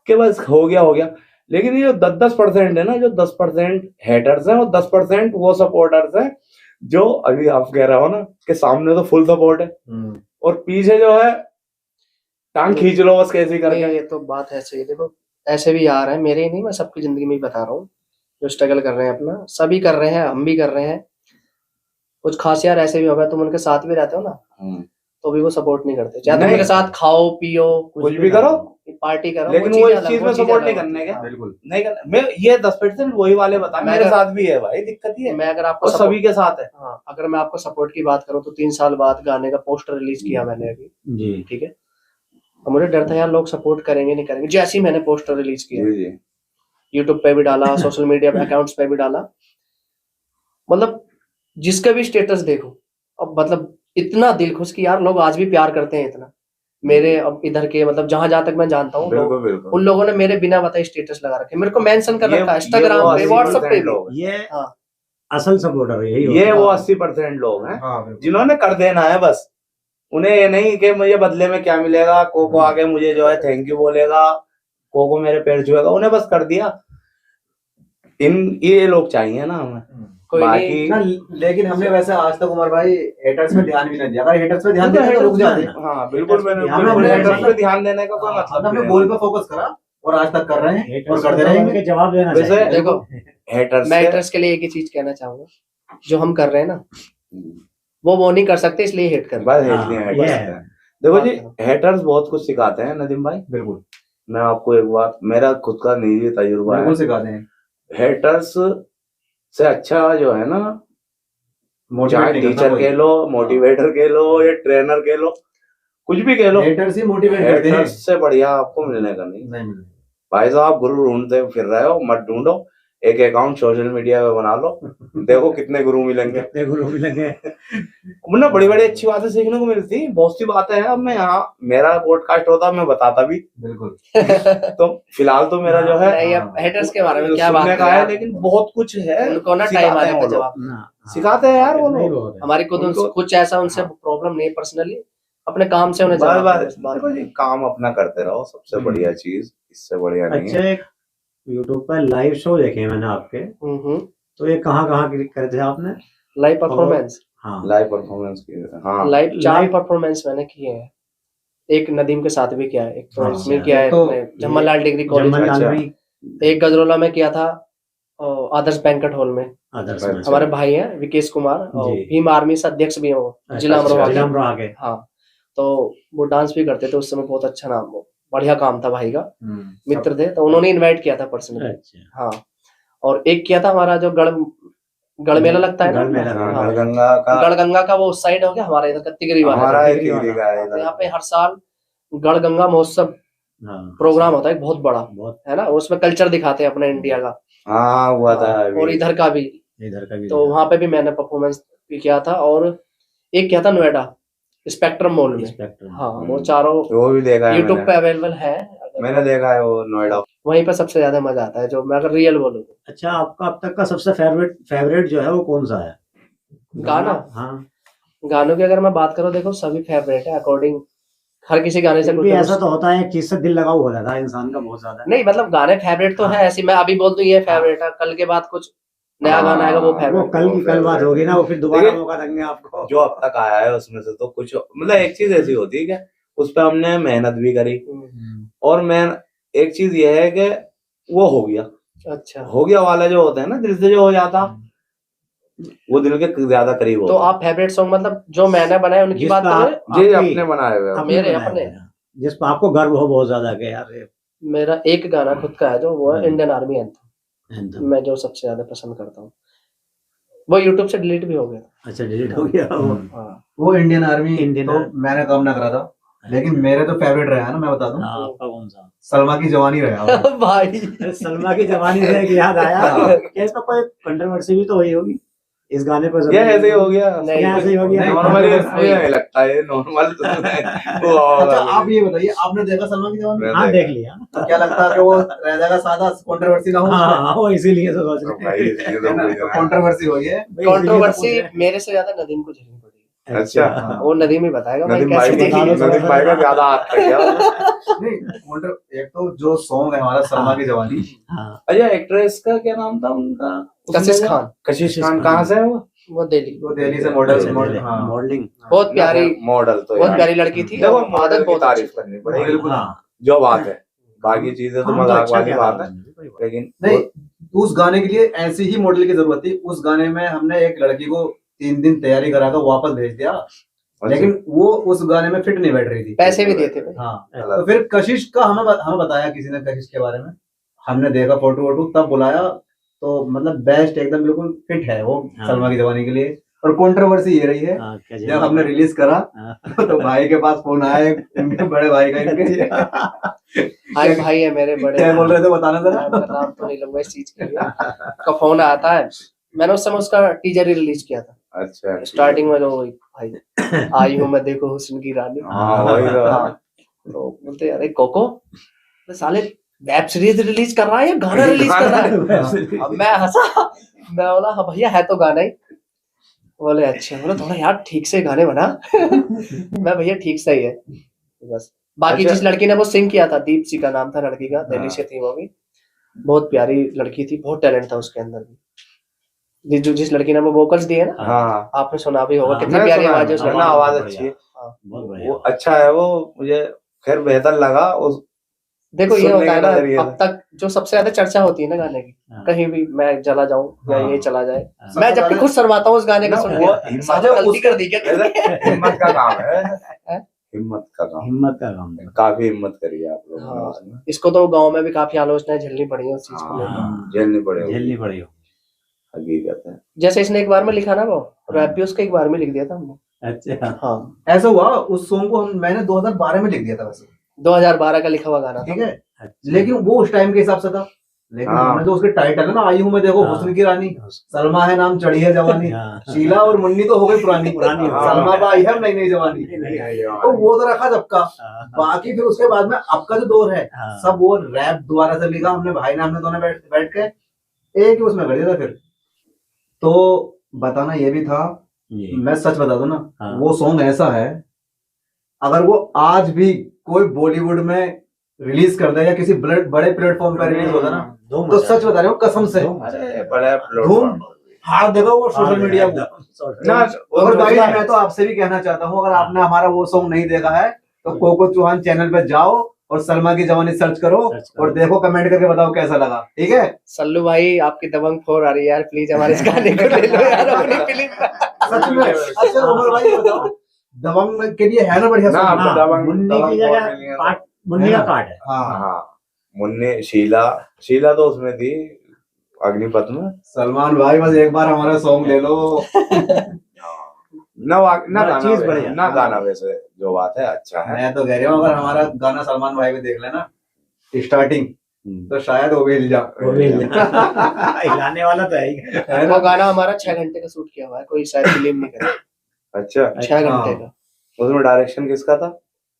कि बस हो गया। लेकिन ये जो 10% है ना, जो 10% हेटर्स हैं और 10% वो सपोर्टर्स हैं, जो अभी आप कह रहे हो ना कि सामने तो फुल सपोर्ट है और पीछे जो है टांग खींच लो बस कैसे नहीं, करके। ये तो बात है सही। देखो ऐसे भी यार हैं, मेरे ही नहीं, मैं सबकी जिंदगी में ही बता रहा हूँ, जो स्ट्रगल कर रहे हैं अपना, सभी कर रहे हैं, हम भी कर रहे हैं। कुछ खास यार ऐसे भी हो गए, तुम उनके साथ भी रहते हो ना तो भी वो सपोर्ट नहीं करते, चाहे तुम नहीं। उनके साथ खाओ पियो कुछ भी करो, पार्टी करो, लेकिन वो इस चीज में सपोर्ट नहीं करने के, बिल्कुल नहीं करना। मैं ये 10% वही वाले बता, मैं मेरे अगर- साथ भी है भाई, दिक्कत ही है, मैं अगर आपको और सभी के साथ है। हाँ, अगर मैं आपको सपोर्ट की बात करूं तो 3 साल बाद गाने का पोस्टर रिलीज किया मैंने अभी, जी ठीक है, और मुझे डर था यार लोग सपोर्ट करेंगे नहीं करेंगे, जैसे ही मैंने पोस्टर रिलीज किया, जी जी यूट्यूब पे भी डाला, सोशल मीडिया अकाउंट्स पे भी डाला, मतलब जिसका भी स्टेटस देखो, अब मतलब इतना दिल खुश कि यार लोग आज भी प्यार करते हैं इतना मेरे, अब इधर के मतलब जहां तक मैं जानता हूँ बिल्कुल बिल्कुल। उन लोगों ने मेरे बिना बताए स्टेटस लगा रखे, मेरे को मेंशन कर ये- रखा है ये इंस्टाग्राम वो पे, 80% व्हाट्सएप पे भी। लोग हैं। ये हाँ। असल सपोर्टर यही होता ये है। वो 80% लोग हैं हाँ बिल्कुल। जिन्होंने कर देना है बस, उन्हें ये नहीं कि मुझे बदले में क्या मिलेगा, कोको आके मुझे जो है थैंक यू बोलेगा, कोको मेरे पैर छुएगा, उन्हें बस कर दिया। ये लोग चाहिए ना हमें, कोई बाकी नहीं, ना, लेकिन हमने वैसे आज तक उमर भाई हेटर्स पे ध्यान भी नहीं दिया। अगर हेटर्स पे ध्यान दिया तो रुक जाते हैं। हाँ बिल्कुल, मैंने ध्यान बिल्कुल देना haters चाहिए। पे ध्यान देने का कोई मतलब हमने नहीं गोल है। पे फोकस करा और आज तक कर रहे हैं और Haters करते को रहेंगे। उनके जवाब देना वैसे चाहिए। देखो haters मैं से- haters के लिए एक ही चीज कहना चाहूंगा, जो हम कर रहे हैं ना वो नहीं कर सकते, इसलिए हेट कर रहे बस हैं। hate नहीं, हाँ, haters ये है। है। देखो जी, हेटर्स बहुत कुछ सिखाते हैं नदीम भाई। बिल्कुल मैं आपको एक बात, मेरा खुद का निजी तजुर्बा है, बिल्कुल सिखाते हैं। हेटर्स से अच्छा जो है ना, मोटिवेट चाहे नहीं करता टीचर कोई। कह लो, मोटिवेटर कह लो या ट्रेनर कह लो, कुछ भी कह लो, हेटर्स ही मोटिवेट करते हैं। हेटर्स से बढ़िया आपको मिलने का नहीं। नहीं मिलते। भाई साहब आप गुरु ढूंढते फिर रहे हो, मत ढूंढो, एक अकाउंट सोशल मीडिया पे बना लो, देखो कितने गुरु मिलेंगे। कितने गुरु मिलेंगे। मतलब बड़ी बड़ी अच्छी बातें सीखने को मिलती, बहुत सी बातें हैं। अब मैं यहाँ मेरा पॉडकास्ट होता मैं बताता भी, बिल्कुल तो फिलहाल तो मेरा जो है नहीं, अब हेटर्स के बारे में क्या बात सुनने का करें है, आप? लेकिन बहुत कुछ है, उनको ना सिखाते टाइम आने हैं पे वो लोग। जवाब ना, हाँ। सिखाते हैं यार वो नहीं लोग। बहुत है। हमारी खुद उनको- कुछ ऐसा उनसे प्रॉब्लम नहीं है पर्सनली, अपने काम से उन्हें बस जवाब बस दो, बस बात देखो जी, काम अपना करते रहो, सबसे बढ़िया चीज। इससे बढ़िया नहीं अच्छा, है। एक यूट्यूब पर लाइव शो देखे मैंने आपके, तो ये कहाँ करे थे आपने? लाइव परफॉर्मेंस, हाँ, लाइव परफॉर्मेंस की, हाँ लाइव 4 live- परफॉर्मेंस मैंने किए हैं। एक नदीम के साथ भी किया है, एक तो हाँ, इसमें किया है तो अपने जमनलाल डिग्री कॉलेज जमन में, लाल अच्छा। में, एक गजरोला में किया था आदर्श बैंकट हॉल में। आदर्श अच्छा। में। हमारे भाई हैं विकेश कुमार और जी। भीम आर्मी से अध्यक्ष भी हैं वो, अच्छा, जिला अच्छा, अमरोहा के। जिला अमरोहा के। हाँ, तो वो डांस भी करते थे उस समय, बहुत अच्छा नाम, वो बढ़िया काम था भाई का, मित्र थे, तो उन्होंने इनवाइट किया था पर्सनली। अच्छा, हाँ, और एक किया था हमारा जो गढ़ मेला लगता है ना, गढ़ मेला, हाँ, हाँ, गढ़गंगा का गढ़गंगा का वो उस साइड हो गया, हमारे इधर का तिगरी वाला हमारा जो। एक टिकरी का है तो इधर। यहाँ पे हर साल गढ़गंगा महोत्सव हाँ, प्रोग्राम होता है बहुत बड़ा, बहुत, है ना, उसमें कल्चर दिखाते हैं अपने इंडिया का। हाँ हुआ था हाँ, अभी। और इधर का भी, इधर का भी तो वहां पे भी मैंने परफॉर्मेंस भी किया था। और एक किया था नोएडा स्पेक्ट्रम मॉल में। स्पेक्ट्रम। हाँ, वो चारों वो भी देखा है यूट्यूब पे मैंने। अवेलेबल है, मैंने देखा है वो नोएडा। वहीं पे सबसे ज्यादा मजा आता है, जो मैं अगर रियल बोलूँ तो। अच्छा, आपका अब तक का सबसे फेवरेट जो है वो कौन सा है? गाना? हाँ, गानों की अगर मैं बात करूँ, देखो सभी फेवरेट है अकॉर्डिंग, हर किसी गाने से फिर कुछ भी ना ऐसा कुछ। तो होता है, एक चीज से दिल लगाव हो जाता है इंसान का बहुत ज्यादा। नहीं मतलब गाने फेवरेट तो हाँ। है, ऐसी मैं अभी बोल दूं ये फेवरेट है, कल के बाद कुछ नया गाना आएगा वो हाँ, वो फेवरेट। कल की कल बात होगी ना, वो फिर दोबारा देखिए, मौका देंगे आपको। जो अब तक आया है उसमें से तो कुछ मतलब एक चीज ऐसी होती है कि उस पर हमने मेहनत भी करी, और मैं एक चीज ये है कि वो हो गया वाला जो होता है ना, दिल से जो हो जाता, वो दिल के ज्यादा करीब तो होता आप फेवरेट सॉन्ग मतलब जो मैंने बनाए उनकी जिस बात पे कर रहे आप- हो? जी आपकी- अपने बनाए हुए हैं। मेरे बनाए अपने? हुए हैं, जिस पर आपको गर्व हो बहुत ज्यादा कि यार ये मेरा एक गाना खुद का है, जो वो है इंडियन आर्मी एंथम, anthem। मैं जो सबसे ज्यादा पसंद करता हूँ। वो यूट्यूब से डिलीट भी हो गया। अच्छा, डिलीट हो गया वो। हाँ, वो इंडियन आर्मी इंडियन तो आर्मी। मैंने कम ना करा था, लेकिन मेरे तो फेवरेट रहा है ना, मैं बता दूं, हाँ, आपका कौन सा? सलमा की जवानी रहा है। भाई सलमा की जवानी से एक याद आया कि इसमें कोई कंट्रोवर्सी भी तो हुई होगी इस गाने पर। ये ऐसे ही हो गया, नहीं, ये ऐसे ही हो गया। नहीं, नॉर्मली controversy मुझे नहीं लगता है नॉर्मल वो होगा। अच्छा आप ये बताइए, आपने देखा सलमा की जवानी? मैं हाँ, देख लिया। तो क्या लगता है कि वो रह जाएगा सादा, कंट्रोवर्सी ना हो? हाँ, वो इसीलिए तो सोच रहे भाई इसलिए तो पूछ रहा है। कंट्रोवर्सी हुई है। कंट्रोवर्सी मेरे से ज्यादा नदीम को झेलनी पड़ी। अच्छा, वो नदीम ही बताएगा भाई नदीम भाई कैसे बता देखी। दो, नदीम भाई का ज्यादा हाथ लग गया। नहीं, एक तो जो सॉन्ग है हमारा सलमा की जवानी, हाँ, अच्छा, एक्ट्रेस का क्या नाम था उनका? कशिश खान, कशिश खान कहाँ से है वो दिल्ली, वो दिल्ली से मॉडल अच्छा, मॉडल हाँ मॉडलिंग। बहुत प्यारी, मॉडल तो बहुत यार। प्यारी लड़की थी। देखो और मॉडल आदत की बहुत अच्छी तारीफ करनी पड़ेगी, बिल्कुल। हाँ, जो बात है, बाकी चीजें तो हाँ, मजाक अच्छा वाली किया बात था है, उन्होंने। लेकिन नहीं, उस गाने के लिए ऐसी ही मॉडल की जरूरत थी। उस गाने में हमने एक लड़की को 3 दिन तैयारी कराकर वापस भेज दिया, लेकिन वो उस गाने में फिट नहीं बैठ रही थी। पैसे भी देते थे। हाँ, तो फिर कशिश का हमें बताया किसी ने कशिश के बारे में, हमने देखा फोटो वोटो, तब बुलाया, तो मतलब बेस्ट एकदम बिल्कुल फिट है वो हाँ। सलमा की जवानी के लिए। और कंट्रोवर्सी ये रही है, हाँ, क्या जब हमने रिलीज करा हाँ। तो भाई के पास फोन आया, इनके बड़े भाई का, इनके भाई भाई है मेरे बड़े, क्या बोल रहे थे बताना जरा। मैं नाम तो नहीं लूंगा इस चीज के लिए। का फोन आता है, मैंने उस समय उसका टीजर रिलीज किया था। अच्छा स्टार्टिंग में जो भाई आई हूँ मैं देखो हुस्न की रानी, हाँ वही तो। हाँ, तो बोलते अरे कोको तो साले वेब सीरीज रिलीज कर रहा है या गाना रिलीज कर रहा है? अब मैं हंसा, मैं बोला हाँ भैया है तो गाना ही। बोले अच्छा, बोले थोड़ा यार ठीक से गाने बना। मैं भैया ठीक से ही है बस। बाकी अच्छा। जिस लड़की ने वो सिंग किया था, दीपसी का नाम था लड़की का, दिल्ली से थी वो भी, बहुत प्यारी लड़की थी, बहुत टैलेंट था उसके अंदर भी। जिस लड़की ने वो वोकल्स दिए ना, हाँ आपने सुना भी होगा, हाँ, कितनी मैंने प्यारी सुना है, आवाज है उस मैंने लड़की की। आवाज अच्छी है, बहुत वो बढ़िया। अच्छा है वो, मुझे खैर बेहतर लगा उस। देखो ये सुनने होता है के ना, नजरिए से। अब तक जो सबसे ज्यादा चर्चा होती है ना गाने की, हाँ। कहीं भी मैं चला जाऊं या हाँ। ये चला जाए, हाँ। मैं जब भी खुद शर्माता हूँ उस गाने को ना, सुन वो के, हिम्मत साला है, गलती कर दी क्या वैसे तुमने? हिम्मत का काम है, हैं? हिम्मत का काम, हिम्मत का काम है। काफी हिम्मत करी है आप लोगों ने हाँ। उसमें। इसको तो गांव में भी काफी आलोचनाएं झेलनी पड़ी है उस चीज को लेकर। हाँ, झेलनी पड़ेगी, झेलनी पड़ी हो। हकीकत है। जैसे इसने एक बार में लिखा ना, वो रैप भी उसका एक बार में लिख दिया था हमने। अच्छा, हाँ, ऐसा हुआ, उस सॉन्ग को मैंने 2012 में लिख दिया था वैसे, 2012 का लिखा हुआ गाना था। ठीक है, अच्छा। लेकिन वो उस टाइम के हिसाब से था। लेकिन हाँ। हमने तो उसके टाइटल है ना, आई हूँ मैं देखो हाँ। हुस्न की रानी, सलमा है नाम चढ़ी है जवानी, हाँ। शीला और मुन्नी तो हो गई पुरानी, पुरानी हो गई। सलमा बाई है नई नई जवानी। तो वो तो रखा सबका। हाँ। बाकी फिर उसके बाद में अब का जो दौर है, हाँ। सब वो रैप दोबारा से लिखा हमने, भाई ने हमने दोनों बैठ के एक ही उसमें कर दिया था। फिर तो बताना ये भी था, जी। मैं सच बता दूं ना, हाँ। वो सॉन्ग ऐसा है, अगर वो आज भी कोई बॉलीवुड में रिलीज कर दे या किसी बड़े प्लेटफॉर्म पर रिलीज होता ना, धूम तो मचा सच बता रहे हो कसम से, अरे बड़ा धूम हार देगा वो सोशल मीडिया को। ना और गाइस मैं तो आपसे भी कहना चाहता हूँ, अगर आपने हमारा वो सॉन्ग नहीं देखा है तो कोको चौहान चैनल पे जाओ और सलमा की जवानी सर्च करो और देखो, कमेंट करके बताओ कैसा लगा, ठीक है। सल्लू भाई आपकी दबंग 4 आ रही है यार, प्लीज हमारे इस गाने को ले लो यार अपनी फिल्म सच में। अच्छा उमर भाई बताओ, दबंग के लिए है ना बढ़िया ना, song? आपको दबंग मुन्नी की दबंग जगह बहुत मिली है। काट, मुन्नी का काट है। हाँ हाँ, मुन्ने शीला तो उसमें थी अग्निपथ में। सलमान भाई बस एक बार हमारा सॉन्ग ले लो। ना ना बड़ा गाना चीज बढ़िया। ना गाना वैसे जो बात है अच्छा है। मैं तो कह रहा हूँ अगर हमारा गाना सलमान भाई पे देख लेना स्टार्टिंग, तो शायद वो भी हिल जा। वो भी हिलाने वाला तो है ही। है ना? वो गाना हमारा 6 घंटे का शूट किया हुआ है, कोई शायद फिल्म नहीं करी। अच्छा, 6 घंटे का उसमें डायरेक्शन किसका था?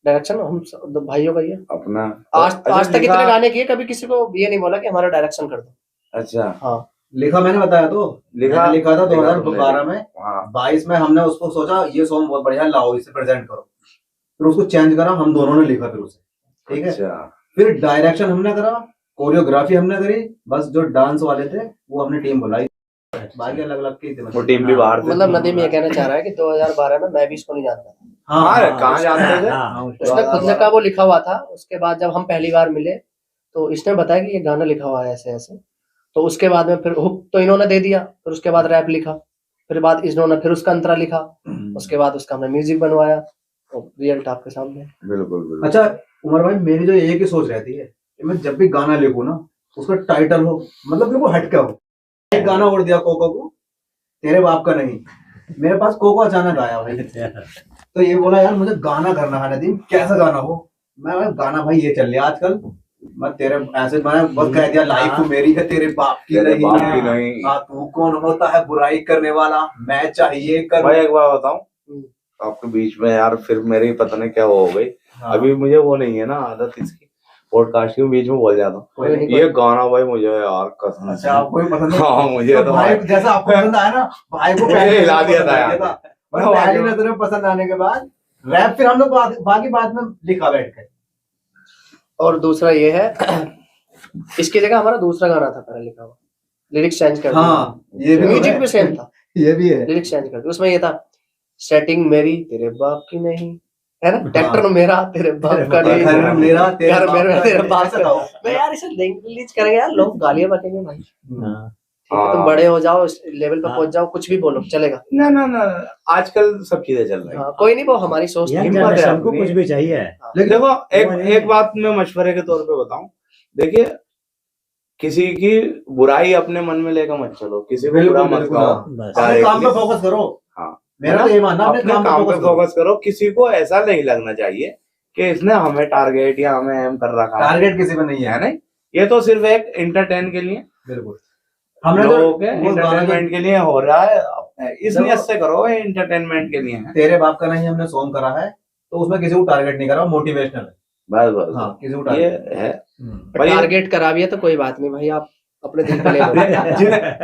डायरेक्शन हम दो भाइयों का ही है। अपना आज अच्छा, आज तक लिखा- इतने गाने किए, कभी किसी को ये नहीं बोला कि हमारा डायरेक्शन कर दो। अच्छा, हाँ लिखा मैंने बताया तो, मैंने लिखा था 2012 में, हाँ 22 में हमने उसको सोचा ये सॉन्ग बहुत बढ़िया, लाओ इसे प्रेजेंट करो, फिर उसको चेंज करा, हम दोनों ने लिखा फिर उसे, ठीक है। अच्छा, फिर डायरेक्शन हमने करा, कोरियोग्राफी हमने करी, बस जो डांस वाले थे वो हमने टीम बुलाई, बाकी अलग अलग की थी। वो टीम भी बाहर थी। मतलब नदीम ये कहना चाह रहा है कि 2012 में मैं भी इसको नहीं जानता था। हाँ, कहाँ जानते थे? हाँ, उसने खुद ने कहा वो लिखा हुआ था। उसके बाद जब हम पहली बार मिले तो इसने बताया कि ये गाना लिखा हुआ है ऐसे ऐसे, तो उसके बाद में फिर हुक तो इन्होंने दे दिया, फिर उसके बाद रैप लिखा, फिर बाद इन्होंने फिर उसका अंतरा लिखा, उसके बाद उसका हमने म्यूजिक बनवाया, तो रिजल्ट आपके सामने। बिल्कुल बिल्कुल। अच्छा उमर भाई, मेरी जो एक ही सोच रहती है कि मैं जब भी गाना लिखूं ना, उसका टाइटल हो, मतलब बिल्कुल हटके हो। एक गाना और दिया कोको को, तेरे बाप का नहीं, मेरे पास कोको अचानक आया भाई, तो ये बोला यार मुझे गाना करना है नदीम, कैसा गाना हो। मैं गाना भाई ये चल रहा आजकल, मैं तेरे ऐसे मैं बस कह दिया लाइफ मेरी है तेरे बाप की तेरे नहीं बाप है। की नहीं। हाँ, तू कौन होता है बुराई करने वाला, मैं चाहिए कर। भाई एक बात बताऊं आपके बीच में यार, फिर मेरी पता नहीं क्या हो गई। हाँ। अभी मुझे वो नहीं है ना आदत इसकी, पॉडकास्ट के बीच में बोल जाता हूँ कोई नहीं, ये गाना भाई मुझे यार कसम अच्छा आपको भी पसंद है? हाँ मुझे तो तो भाई भाई जैसा आपको पसंद आया ना, भाई को मुझे पहले हिला दिया पसंद था आ यार। गया था। बस पहली नजर में पसंद आने के बाद रैप फिर हम लोग बाकी बात में लिखा बैठ के। और दूसरा ये है इसकी जगह हमारा दूसरा गाना था पहले लिखा हुआ, लिरिक्स चेंज कर दिया। हाँ ये भी म्यूजिक है। भी सेम था, ये भी है। लिरिक्स चेंज कर दिया। उसमें ये था सेटिंग मेरी तेरे बाप की नहीं, है ना, ट्रैक्टर मेरा तेरे बाप का नहीं, घर मेरा तेरे घर बाप मेरा का तेरे नहीं, बाप ऐसा का। था वो। मैं यार इसे रिलीज करेंगे यार, लोग गालियां बकेंगे भाई। हाँ। ठीक है, तुम बड़े हो जाओ, इस लेवल पे पहुंच जाओ, कुछ भी बोलो चलेगा। ना ना ना आजकल सब चीजें चल रही हाँ, कोई नहीं, वो हमारी सोच यंग थी। हिम्मत है जनरेशन को अपनी। कुछ भी चाहिए। लेकिन देखो वो नहीं एक है। बात मैं मशवरे के तौर पे बताऊं, देखिए किसी की बुराई अपने मन में लेकर मत चलो, किसी को बिल्कुल, बुरा मत बिल्कुल, कहो। हाँ। बस अपने काम पे फोकस करो। हाँ मेरा तो ये मानना, अपने काम पे फोकस करो। किसी को ऐसा नहीं लगना चाहिए कि इसने हमें टारगेट या हमें एम कर रखा है, टारगेट किसी पे नहीं है। है नहीं, ये तो सिर्फ एक इंटरटेन के लिए, बिल्कुल हमने लोगों के वो गाना जो एंटरटेनमेंट के लिए हो रहा है, इस देखो, नियत से करो एंटरटेनमेंट के लिए है। तेरे बाप का नहीं हमने सॉन्ग करा है, तो उसमें किसी को टारगेट नहीं करा, मोटिवेशनल है। बस बस हाँ, किसी को ये टारगेट है पर टारगेट करा भी है तो कोई बात नहीं भाई, आप अपने दिल पे ले लो।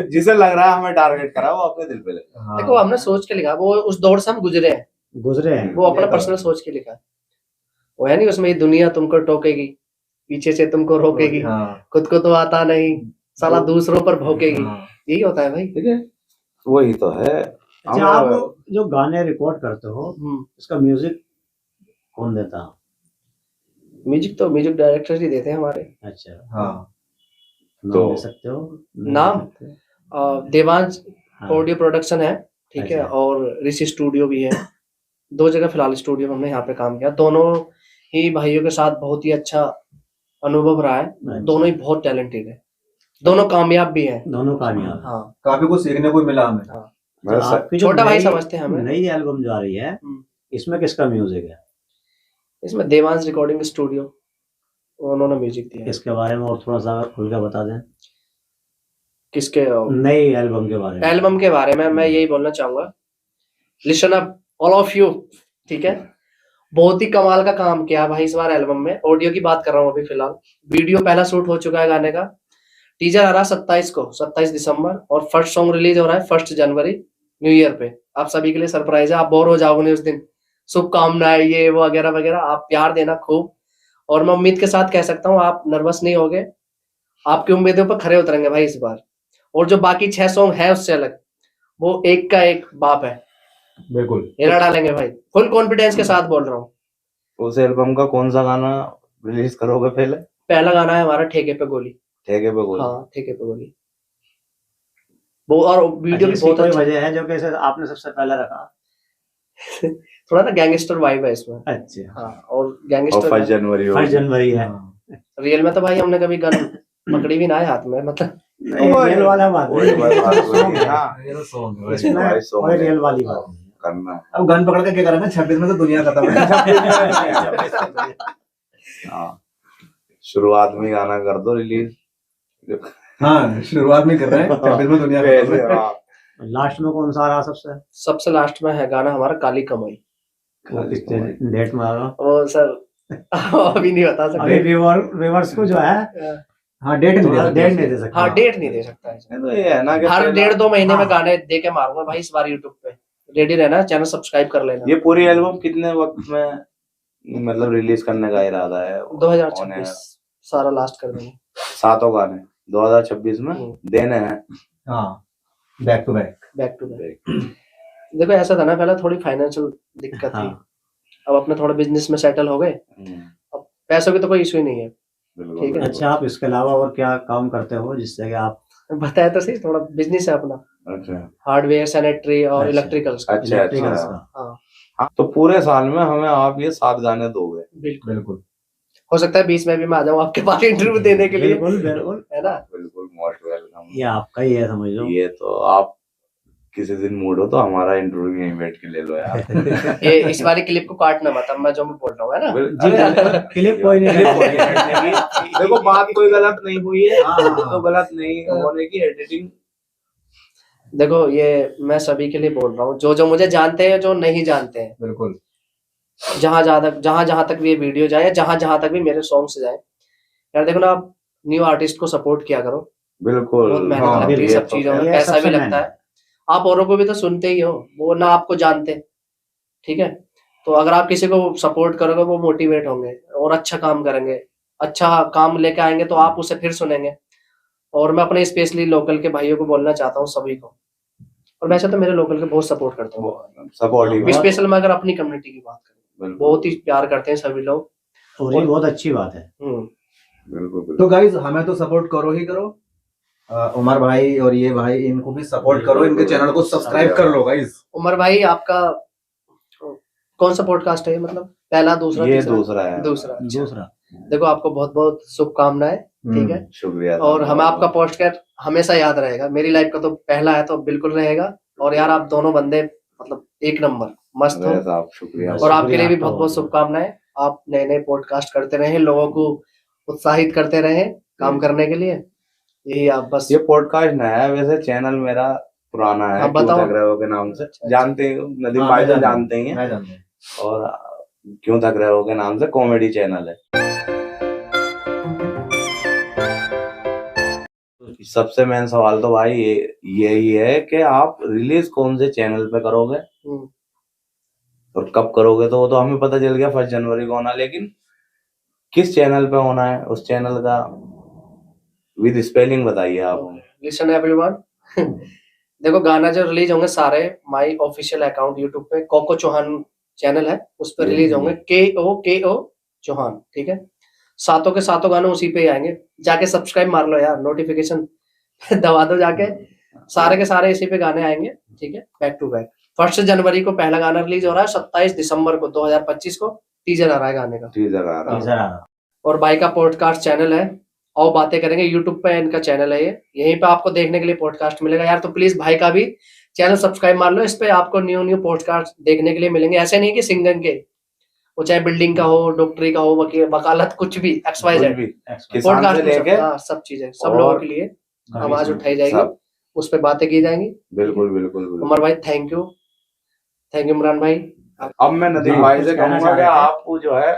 जिसे लग रहा है हमें टारगेट करा वो अपने दिल पे ले। देखो हमने सोच के लिखा, वो उस दौर से हम गुजरे हैं, गुजरे हैं। वो अपना ये तो पर्सनल सोच के लिखा है। वो है नहीं उसमें ये दुनिया तुमको टोकेगी, पीछे से तुमको रोकेगी, हाँ, खुद को तो आता नहीं, साला दूसरों पर भौंकेगी। हाँ। यही होता है भाई। ठीक है, वही तो है। अच्छा आप जो गाने रिकॉर्ड करते हो हम्म, उसका म्यूजिक कौन देता है? म्यूजिक तो म्यूजिक डायरेक्टर ही देते हैं हमारे। अच्छा हाँ, नाम तो दे सकते हो? नाम? दे सकते हो? देवांश हाँ। ऑडियो प्रोडक्शन है, ठीक है, अच्छा। और ऋषि स्टूडियो भी है। 2 जगह फिलहाल स्टूडियो में हमने यहाँ पे काम किया। दोनों ही भाइयों के साथ बहुत ही अच्छा अनुभव रहा है। दोनों ही बहुत टैलेंटेड है, दोनों कामयाब भी हैं। दोनों कामयाब। हाँ, काफी कुछ सीखने को मिला हमें। हाँ। तो आपकी जो छोटा भाई नई- समझते हैं हमें। नई एल्बम जो आ रही है इसमें किसका म्यूजिक है? इसमें देवांश रिकॉर्डिंग स्टूडियो, उन्होंने म्यूजिक दिया है। इसके बारे में और थोड़ा सा खुल के बता दें, किसके? नई एल्बम के बारे में। एल्बम के बारे में मैं यही बोलना चाहूंगा, listen up all of you, ठीक है। बहुत ही कमाल का काम किया भाई इस बार एल्बम में। ऑडियो की बात कर रहा हूँ अभी फिलहाल, वीडियो पहला शूट हो चुका है गाने का, टीजर आ रहा है 27 दिसंबर, और फर्स्ट सॉन्ग रिलीज हो रहा है 1 जनवरी न्यू ईयर पे। आप सभी के लिए सरप्राइज है, आप बोर हो जाओगे नहीं उस दिन। शुभकामनाएं ये वो वगैरह वगैरह, आप प्यार देना खूब, और मैं उम्मीद के साथ कह सकता हूँ आप नर्वस नहीं होगे, आपकी उम्मीदों पर खरे उतरेंगे भाई इस बार। और जो बाकी 6 सॉन्ग है उससे अलग, वो एक का एक बाप है, बिल्कुल हिला डालेंगे भाई, फुल कॉन्फिडेंस के साथ बोल रहा हूँ। उस एल्बम का कौन सा गाना रिलीज करोगे पहले? पहला गाना है हमारा ठेके पे गोली। ठेके पे गोली। हाँ ठेके पे गोली, वो और वीडियो भी इसकी बहुत कोई अच्छा, वजह है जो कैसे आपने सबसे पहले रखा? थोड़ा ना गैंगस्टर वाइब है इसमें। अच्छा, हाँ और और गैंगस्टर 1 जनवरी हो 1 जनवरी है। रियल में तो भाई हमने कभी गन पकड़ी भी ना है हाथ में, मतलब नहीं, रियल वाला बात वही नहीं, बात सॉन्ग हुई है। ना, ये तो सॉन्ग है इसमें भाई सॉन्ग कोई है। रियल वाली बात नहीं है। करना है। अब गन पकड़ के क्या करेंगे, 26 में तो दुनिया खत्म है। हाँ, शुरुआत में गाना कर दो रिलीज। हाँ शुरुआत में कर रहे हैं, 26 में दुनिया खत्म है। हाँ, लास्ट में कौन सा आ रहा सबसे? सबसे लास्ट में है गाना हमारा काली कमाई। वो कितने डेट में आ रहा? वो सर अभी नहीं बता अभी सकते। व्यूअर्स को जो है हाँ डेट नहीं थोड़ा दे डेट सकते। नहीं दे सकते। हाँ डेट नहीं दे सकता है। नहीं तो ये है ना कि हर पहला- 1.5-2 महीने में हाँ। गाने दे के मारूंगा भाई इस बार यूट्यूब पे, रेडी रहना, चैनल सब्सक्राइब कर लेना। ये पूरी एल्बम कितने वक्त में मतलब रिलीज करने का इरादा है? 2026 सारा लास्ट कर देंगे। 7 गाने 2026 में देने हैं। हाँ back to back. Back to back. देखो ऐसा था ना, पहले थोड़ी फाइनेंशियल दिक्कत थी, हाँ, अब अपने थोड़े बिजनेस में सेटल हो गए, अब पैसों की तो कोई इशू ही नहीं है। बिल्कुल, ठीक है। बिल्कुल। अच्छा, आप इसके अलावा और क्या काम करते हो जिससे कि आप? बताया तो सही, थोड़ा बिजनेस है अपना, अच्छा हार्डवेयर, सैनिटरी और अच्छा। इलेक्ट्रिकल्स का। अच्छा इलेक्ट्रिकल्स अच्छा। का? हाँ हाँ, तो पूरे साल में हमें आप ये 7 गाने दोगे? बिल्कुल। बिल्कुल हो सकता है 20 में भी मैं आ जाऊँ आपके पास इंटरव्यू देने के लिए, बिल्कुल बिल्कुल, है ना। बिल्कुल, मोस्ट वेलकम। ये आपका ही है समझ लो। ये तो आप किसी दिन मूड हो तो हमारा इंटरव्यू यहीं बैठ के ले लो यार। ये इस वाली क्लिप को काटना मत, अब मैं जो मैं बोल रहा हूँ, है ना। जी बिल्कुल, क्लिप कोई नहीं नहीं, देखो बात कोई गलत नहीं हुई है हाँ। तो गलत नहीं होने की एडिटिंग। देखो ये मैं सभी के लिए बोल रहा हूँ, जो जो मुझे जानते हैं, जो नहीं जानते हैं, बिल्कुल जहां तक भी ये वीडियो जाए, जहां तक भी मेरे सॉन्ग्स जाए, यार देखो ना, आप न्यू आर्टिस्ट को सपोर्ट किया करो, बिल्कुल। बहुत मेहनत हाँ, लगती है ये सब तो चीजों में, ये पैसा सबसे भी लगता मेहनत है। आप औरों को भी तो सुनते ही हो, वो ना आपको जानते, ठीक है। तो अगर आप किसी को सपोर्ट करोगे, वो मोटिवेट होंगे और अच्छा काम करेंगे, अच्छा काम लेके आएंगे, तो आप उसे फिर सुनेंगे। और मैं अपने स्पेशली लोकल के भाइयों को बोलना चाहता हूँ, सभी को, और वैसे तो मेरे लोकल के बहुत सपोर्ट करते हैं, सपोर्टिव। स्पेशल में अगर अपनी कम्युनिटी की बात करें, बिल्कुल। बहुत ही प्यार करते हैं सभी लोग। और ये बहुत अच्छी बात है। बिल्कुल बिल्कुल। तो गाइज हमें तो सपोर्ट करो ही करो, उमर भाई और ये भाई इनको भी सपोर्ट करो, इनके चैनल को सब्सक्राइब कर लो गाइज। उमर भाई आपका कौन सा पॉडकास्ट है ये, मतलब पहला, दूसरा, ये तीसरा? दूसरा है। दूसरा। अच्छा। दूसरा, देखो आपको बहुत बहुत शुभकामनाएं, ठीक है। शुक्रिया। और हमें आपका पॉडकास्ट हमेशा याद रहेगा, मेरी लाइफ का तो पहला है, तो बिल्कुल रहेगा। और यार आप दोनों बंदे मतलब एक नंबर मस्त हो, साहब शुक्रिया। और आपके लिए भी आपका बहुत बहुत शुभकामनाएं। आप नए नए पॉडकास्ट करते रहें, लोगों को उत्साहित करते रहें काम करने के लिए, यही आप बस। ये पॉडकास्ट नया है, वैसे चैनल मेरा पुराना है। हाँ, क्यों बताओ। थक रहे हो के नाम से अच्छा। जानते हो, नदीम हाँ, भाई मैं तो जानते ही हैं। मैं जानता हूँ। और क्यों थक रहे हो के नाम से कॉमेडी चैनल है। सबसे मेन सवाल तो भाई यही है कि आप रिलीज कौन से चैनल पे करोगे और कब करोगे, तो वो तो हमें पता चल गया 1 जनवरी को होना, लेकिन किस चैनल पे होना है, उस चैनल का विद स्पेलिंग बताइए आप। Listen everyone. देखो गाना जो रिलीज होंगे सारे माई ऑफिशियल अकाउंट यूट्यूब पे, कोको चौहान चैनल है, उस पर रिलीज होंगे, KO चौहान, ठीक है। सातों के सातों गाने उसी पे ही आएंगे, जाके सब्सक्राइब मार लो यार, नोटिफिकेशन दबा दो जाके, सारे के सारे इसी पे गाने आएंगे, ठीक है, बैक टू बैक। 1 जनवरी को पहला गाना रिलीज हो रहा है, 27 दिसंबर को 2025 को टीजर आ रहा है गाने का, टीजर आ रहा है। टीजर आ रहा। और भाई का पॉडकास्ट चैनल है, और बातें करेंगे, यूट्यूब पे इनका चैनल है, ये यहीं पे आपको देखने के लिए पॉडकास्ट मिलेगा यार। तो प्लीज भाई का भी चैनल सब्सक्राइब मार लो, इस पे आपको न्यू पॉडकास्ट देखने के लिए मिलेंगे। ऐसे नहीं कि सिंगिंग के, वो चाहे बिल्डिंग का हो, डॉक्टरी का हो, वकालत, कुछ भी, XYZ कुछ भी, किसान से लेके सब चीजें, सब लोगों के लिए आवाज उठाई जाएगी, सब। उस पे बातें की जाएंगी। बिल्कुल बिल्कुल बिल्कुल। उमर भाई थैंक यू इमरान भाई। अब मैं नदीम जी, भाई कुछ से कहना कहूंगा चाह कि रहे थे? आप जो है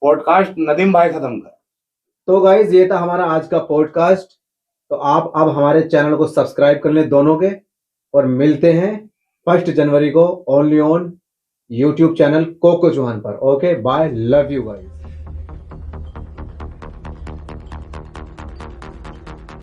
पॉडकास्ट नदीम भाई खत्म कर। तो गाइज ये था हमारा आज का पॉडकास्ट। तो आप अब हमारे चैनल को सब्सक्राइब कर लें दोनों के, और मिलते हैं 1 जनवरी को only on YouTube channel Koko Chauhan पर। Okay bye, love you guys.